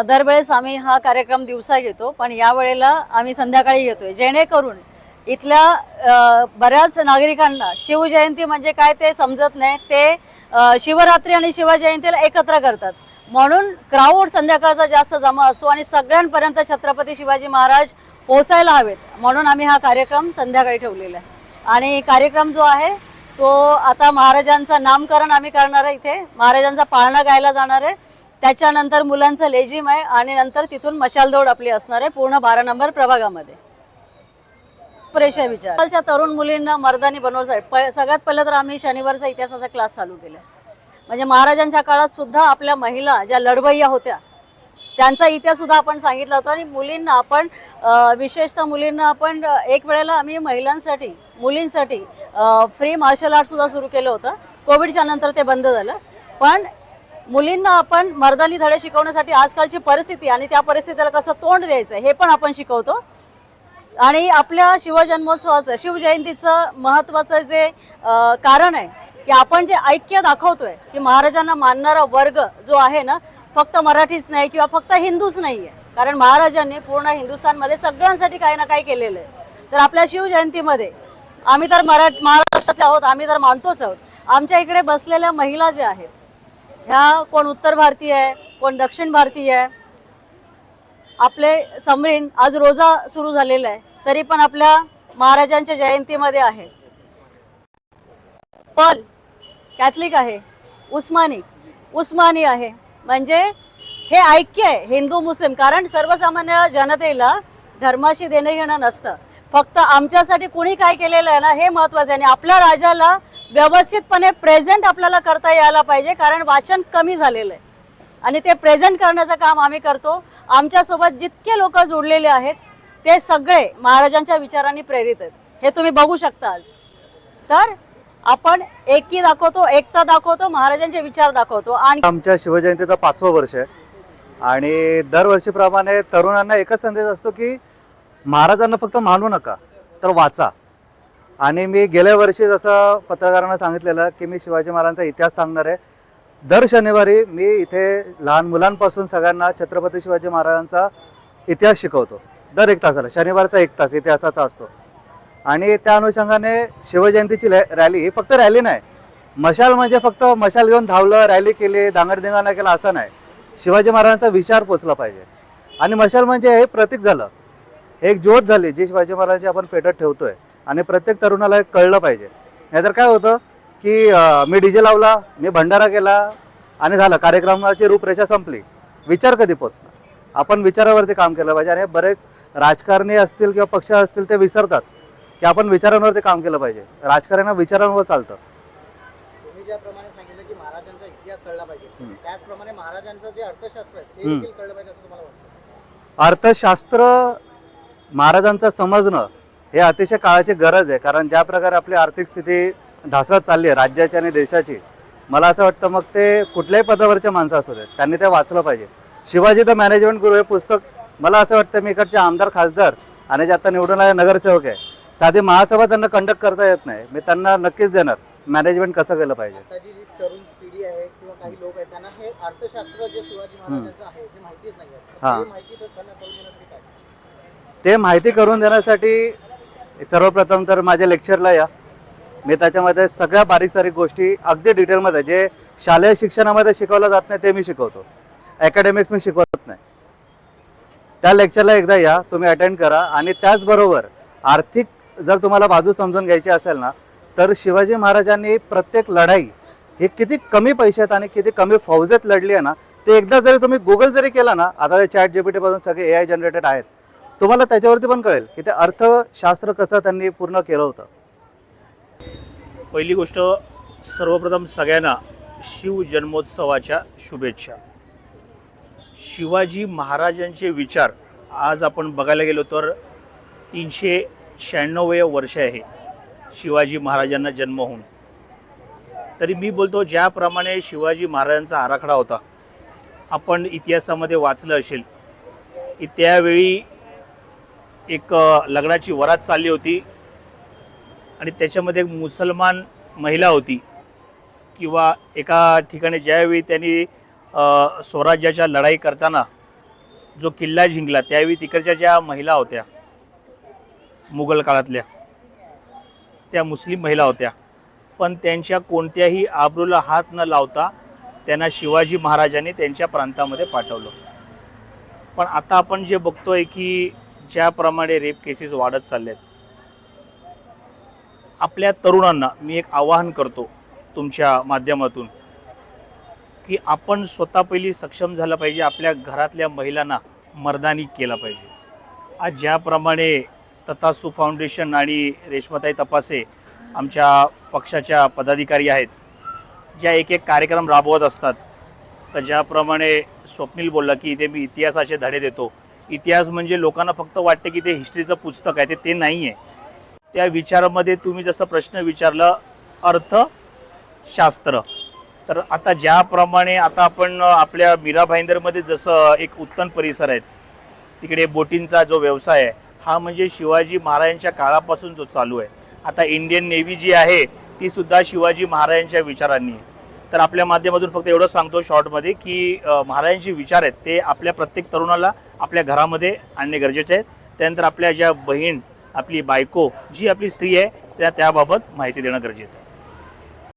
दरवेळेस आम्ही हा कार्यक्रम दिवसा घेतो, पण यावेळेला आम्ही संध्याकाळी घेतोय, जेणेकरून इथल्या बऱ्याच नागरिकांना शिवजयंती म्हणजे काय ते समजत नाही. ते शिवरात्री आणि शिवजयंतीला एकत्र करतात, म्हणून क्राऊड संध्याकाळचा जास्त जमा असतो आणि सगळ्यांपर्यंत छत्रपती शिवाजी महाराज पोहोचायला हवेत, म्हणून आम्ही हा कार्यक्रम संध्याकाळी ठेवलेला आहे. आणि कार्यक्रम जो आहे तो आता महाराजांचं नामकरण आम्ही करणार आहे, इथे महाराजांचा पाळणा गायला जाणार आहे, त्याच्यानंतर मुलांचं लेझिम आहे आणि नंतर तिथून मशाल दौड आपली असणार आहे पूर्ण 12 नंबर प्रभागामध्ये. परेशा विचारच्या तरुण मुलींना मर्दानी बनवायचं सगळ्यात पहिलं तर आम्ही शनिवारचा इतिहासाचा क्लास चालू केला. म्हणजे महाराजांच्या काळात सुद्धा आपल्या महिला ज्या लढवय्या होत्या त्यांचा इतिहास सुद्धा आपण सांगितला होता. आणि मुलींना आपण विशेषतः मुलींना आपण एक वेळेला आम्ही महिलांसाठी मुलींसाठी फ्री मार्शल आर्ट सुद्धा सुरू केलं होतं. कोविडच्या नंतर ते बंद झालं, पण मुलींना आपण मर्दानी धडे शिकवण्यासाठी आजकालची परिस्थिती आणि त्या परिस्थितीला कसं तोंड द्यायचं हे पण आपण शिकवतो. आणि आपल्या शिवजन्मोत्सवाचं शिवजयंतीचं महत्त्वाचं जे कारण आहे की आपण जे ऐक्य दाखवतोय की महाराजांना मानणारा वर्ग जो आहे ना, फक्त मराठीच नाही किंवा फक्त हिंदूच नाही आहे, कारण महाराजांनी पूर्ण हिंदुस्थानमध्ये सगळ्यांसाठी काही ना काही केलेलं आहे. तर आपल्या शिवजयंतीमध्ये आम्ही तर महाराष्ट्राचे आहोत, आम्ही तर मानतोच आहोत. आमच्या इकडे बसलेल्या महिला ज्या आहेत ह्या कोण उत्तर भारतीय आहे, कोण दक्षिण भारतीय आहे. आपले समरीन आज रोजा सुरू झालेला आहे, तरी पण आपल्या महाराजांच्या जयंतीमध्ये आहे. पण कॅथलिक आहे, उस्मानी आहे. म्हणजे हे ऐक्य आहे हिंदू मुस्लिम, कारण सर्वसामान्य जनतेला धर्माशी देणं घेणं नसतं, फक्त आमच्यासाठी कुणी काय केलेलं आहे ना हे महत्त्वाचं आहे. आणि आपल्या राजाला व्यवस्थितपणे प्रेझेंट आपल्याला करता यायला पाहिजे, कारण वाचन कमी झालेलं आहे आणि ते प्रेझेंट करण्याचं काम आम्ही करतो. आमच्यासोबत जितके लोक जोडलेले आहेत ते सगळे महाराजांच्या विचारांनी प्रेरित आहेत, हे तुम्ही बघू शकता आज. तर आपण एकी दाखवतो, एकता दाखवतो, महाराजांचे विचार दाखवतो. आणि आमच्या शिवजयंतीचं 5वं वर्ष आहे आणि दरवर्षीप्रमाणे तरुणांना एकच संदेश असतो की महाराजांना फक्त मानू नका तर वाचा. आणि मी गेल्या वर्षी जसं पत्रकारांना सांगितलेलं की मी शिवाजी महाराजांचा इतिहास सांगणार आहे. दर शनिवारी मी इथे लहान मुलांपासून सगळ्यांना छत्रपती शिवाजी महाराजांचा इतिहास शिकवतो. दर 1 तासाला शनिवारचा 1 तास इतिहासाचा असतो. आणि त्या अनुषंगाने शिवजयंतीची रॅली ही फक्त रॅली नाही, मशाल म्हणजे फक्त मशाल घेऊन धावलं, रॅली केली, दांगडधिंगाणा केला असं नाही. शिवाजी महाराजांचा विचार पोचला पाहिजे. आणि मशाल म्हणजे हे प्रतीक झालं, एक ज्योत झाली जी शिवाजी महाराजांची आपण पेटत ठेवतोय आणि प्रत्येक तरुणाला एक कळलं पाहिजे. नाहीतर काय होतं की मी डीजे लावला, मी भंडारा केला आणि झालं, कार्यक्रमाची रूपरेषा संपली. विचार कधी पोचला? आपण विचारावरती काम केलं पाहिजे. आणि बरेच राजकारणी असतील किंवा पक्ष असतील ते विसरतात की आपण विचारांवरती काम केलं पाहिजे. राजकारण विचारांवर चालतं. तुम्ही ज्याप्रमाणे सांगितलं की महाराजांचा इतिहास कळला पाहिजे, त्याचप्रमाणे महाराजांचं जे अर्थशास्त्र आहे ते देखील कळलं पाहिजे असं तुम्हाला वाटतं? अर्थशास्त्र महाराजांचं समजणं हे अतिशय काळाची गरज आहे. कारण ज्या प्रकारे आपली आर्थिक स्थिती ढासळत चालली आहे राज्याची आणि देशाची, मला असं वाटतं मग ते कुठल्याही पदावरचे माणसं असू देत त्यांनी ते वाचलं पाहिजे. शिवाजी द मॅनेजमेंट गुरु हे पुस्तक मला असं वाटतं मी इकडचे आमदार खासदार आणि जे आता निवडून आले नगरसेवक आहे, साधी महासभा त्यांना कंडक्ट करता येत नाही, मी त्यांना नक्कीच देणार मॅनेजमेंट कसं केलं पाहिजे. आताची जी तरुण पिढी आहे किंवा काही लोक आहेत त्यांना हे अर्थशास्त्र जे शिवाजी महाराजांचं आहे ते माहितीच नाही आहे. ते माहिती तर त्यांना करून देण्यासाठी काय? ते माहिती करून देण्यासाठी सर्वप्रथम तर माझ्या लेक्चरला या. मी त्याच्यामध्ये सगळ्या बारीक सारीक गोष्टी अगदी डिटेलमध्ये जे शालेय शिक्षणामध्ये शिकवलं जात नाही ते मी शिकवतो. अकॅडमिक्स मी शिकवत नाही. त्या लेक्चरला एकदा या, तुम्ही अटेंड करा. आणि त्याचबरोबर आर्थिक जर तुम्हाला बाजू समजून घ्यायची असेल ना, तर शिवाजी महाराजांनी प्रत्येक लढाई ही किती कमी पैशात आणि किती कमी फौजेत लढली आहे ना, ते एकदा जरी तुम्ही गुगल जरी केला ना, आता ते ChatGPT पासून सगळे AI जनरेटेड आहेत, तुम्हाला त्याच्यावरती पण कळेल की ते अर्थशास्त्र कसं त्यांनी पूर्ण केलं होतं. पहिली गोष्ट, सर्वप्रथम सगळ्यांना शिवजन्मोत्सवाच्या शुभेच्छा. शिवाजी महाराजांचे विचार आज आपण बघायला गेलो तर 396 वर्ष आहे शिवाजी महाराजांना जन्म होऊन. तरी मी बोलतो ज्याप्रमाणे शिवाजी महाराजांचा आराखडा होता, आपण इतिहासामध्ये वाचलं असेल की त्यावेळी एक लग्नाची वरात चालली होती आणि त्याच्यामध्ये एक मुसलमान महिला होती, किंवा एका ठिकाणी ज्यावेळी त्यांनी स्वराज्याच्या लढाई करताना जो किल्ला जिंकला त्यावेळी तिकडच्या ज्या महिला होत्या मुघल काळातल्या, त्या मुस्लिम महिला होत्या, पण त्यांच्या कोणत्याही आबरूला हात न लावता त्यांना शिवाजी महाराजांनी त्यांच्या प्रांतामध्ये पाठवलं. पण आता आपण जे बघतोय की ज्याप्रमाणे रेप केसेस वाढत चालल्यात, आपल्या तरुणांना मी एक आवाहन करतो तुमच्या माध्यमातून की आपण स्वतः पहिली सक्षम झालं पाहिजे, आपल्या घरातल्या महिलांना मर्दानी केला पाहिजे. आज ज्याप्रमाणे तथास्तु फाउंडेशन आणि रेश्माताई तपासे आमच्या पक्षाच्या पदाधिकारी आहेत, ज्या एक एक कार्यक्रम राबवत असतात, तर ज्याप्रमाणे स्वप्नील बोलला की इथे मी इतिहासाचे धडे देतो. इतिहास म्हणजे लोकांना फक्त वाटते की ते हिस्ट्रीचं पुस्तक आहे, ते नाही आहे. त्या विचारामध्ये तुम्ही जसं प्रश्न विचारला अर्थशास्त्र, तर आता ज्याप्रमाणे आता आपण आपल्या मीरा भाईंदरमध्ये जसं एक उत्तम परिसर आहे, तिकडे बोटींचा जो व्यवसाय आहे हा म्हणजे शिवाजी महाराजांच्या काळापासून जो चालू आहे. आता इंडियन नेव्ही जी आहे ती सुद्धा शिवाजी महाराजांच्या विचारांनी आहे. तर आपल्या माध्यमातून फक्त एवढं सांगतो शॉर्टमध्ये की महाराजांचे विचार आहेत ते आपल्या प्रत्येक तरुणाला आपल्या घरामध्ये आणणे गरजेचे आहेत. त्यानंतर आपल्या ज्या बहीण, आपली बायको, जी आपली स्त्री आहे त्याबाबत माहिती देणं गरजेचं आहे.